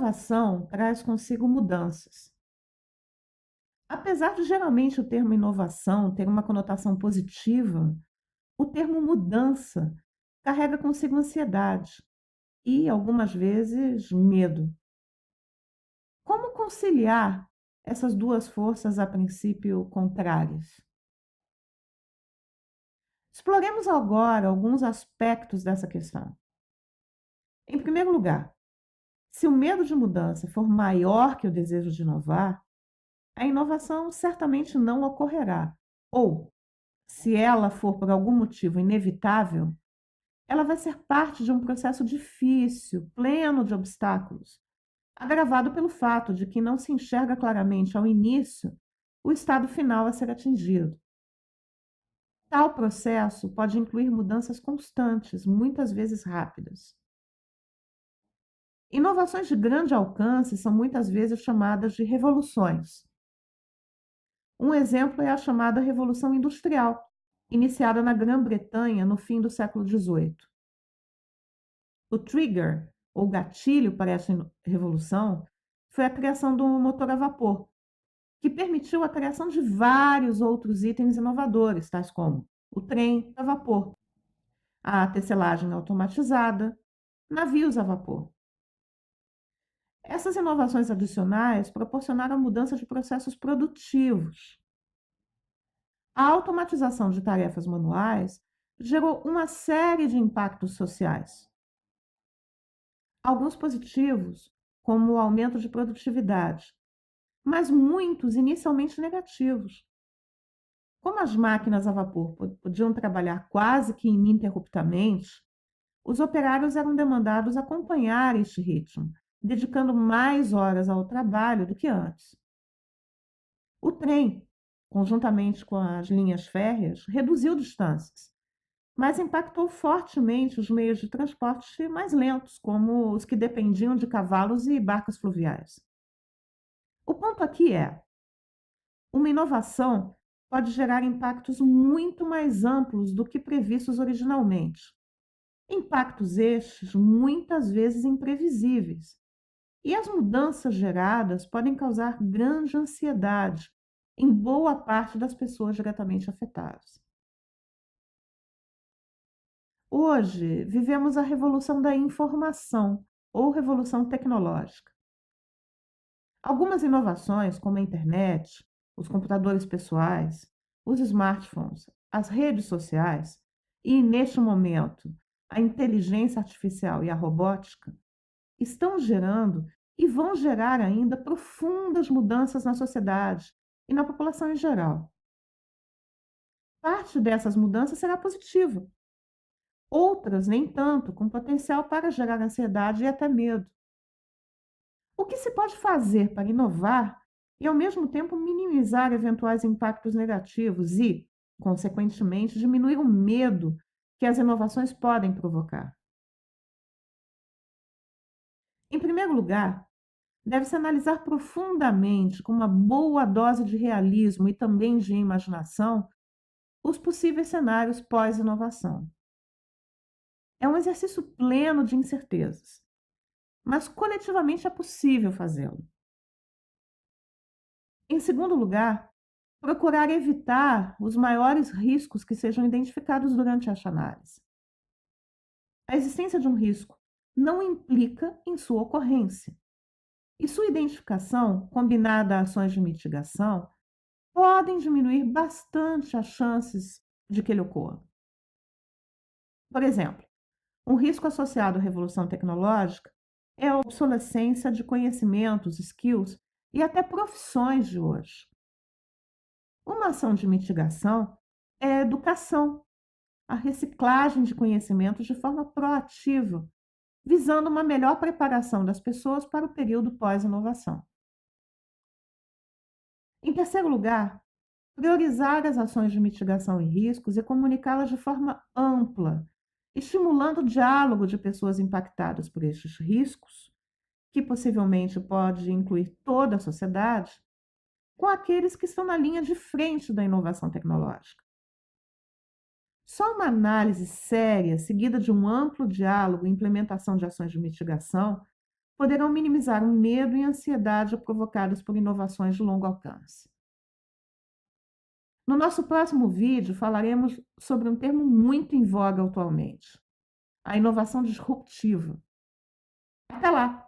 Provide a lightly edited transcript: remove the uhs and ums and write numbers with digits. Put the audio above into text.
Inovação traz consigo mudanças. Apesar de geralmente o termo inovação ter uma conotação positiva, o termo mudança carrega consigo ansiedade e, algumas vezes, medo. Como conciliar essas duas forças a princípio contrárias? Exploremos agora alguns aspectos dessa questão. Em primeiro lugar, se o medo de mudança for maior que o desejo de inovar, a inovação certamente não ocorrerá. Ou, se ela for por algum motivo inevitável, ela vai ser parte de um processo difícil, pleno de obstáculos, agravado pelo fato de que não se enxerga claramente ao início o estado final a ser atingido. Tal processo pode incluir mudanças constantes, muitas vezes rápidas. Inovações de grande alcance são muitas vezes chamadas de revoluções. Um exemplo é a chamada Revolução Industrial, iniciada na Grã-Bretanha no fim do século XVIII. O trigger, ou gatilho para essa revolução, foi a criação do motor a vapor, que permitiu a criação de vários outros itens inovadores, tais como o trem a vapor, a tecelagem automatizada, navios a vapor. Essas inovações adicionais proporcionaram a mudança de processos produtivos. A automatização de tarefas manuais gerou uma série de impactos sociais. Alguns positivos, como o aumento de produtividade, mas muitos inicialmente negativos. Como as máquinas a vapor podiam trabalhar quase que ininterruptamente, os operários eram demandados a acompanhar este ritmo, dedicando mais horas ao trabalho do que antes. O trem, conjuntamente com as linhas férreas, reduziu distâncias, mas impactou fortemente os meios de transporte mais lentos, como os que dependiam de cavalos e barcas fluviais. O ponto aqui é: uma inovação pode gerar impactos muito mais amplos do que previstos originalmente. Impactos estes muitas vezes imprevisíveis. E as mudanças geradas podem causar grande ansiedade em boa parte das pessoas diretamente afetadas. Hoje, vivemos a revolução da informação ou revolução tecnológica. Algumas inovações, como a internet, os computadores pessoais, os smartphones, as redes sociais e, neste momento, a inteligência artificial e a robótica, estão gerando e vão gerar ainda profundas mudanças na sociedade e na população em geral. Parte dessas mudanças será positiva, outras nem tanto, com potencial para gerar ansiedade e até medo. O que se pode fazer para inovar e, ao mesmo tempo, minimizar eventuais impactos negativos e, consequentemente, diminuir o medo que as inovações podem provocar? Em primeiro lugar, deve-se analisar profundamente, com uma boa dose de realismo e também de imaginação, os possíveis cenários pós-inovação. É um exercício pleno de incertezas, mas coletivamente é possível fazê-lo. Em segundo lugar, procurar evitar os maiores riscos que sejam identificados durante esta análise. A existência de um risco não implica em sua ocorrência, e sua identificação, combinada a ações de mitigação, podem diminuir bastante as chances de que ele ocorra. Por exemplo, um risco associado à revolução tecnológica é a obsolescência de conhecimentos, skills e até profissões de hoje. Uma ação de mitigação é a educação, a reciclagem de conhecimentos de forma proativa, visando uma melhor preparação das pessoas para o período pós-inovação. Em terceiro lugar, priorizar as ações de mitigação e riscos e comunicá-las de forma ampla, estimulando o diálogo de pessoas impactadas por estes riscos, que possivelmente pode incluir toda a sociedade, com aqueles que estão na linha de frente da inovação tecnológica. Só uma análise séria, seguida de um amplo diálogo e implementação de ações de mitigação, poderão minimizar o medo e a ansiedade provocados por inovações de longo alcance. No nosso próximo vídeo, falaremos sobre um termo muito em voga atualmente: a inovação disruptiva. Até lá!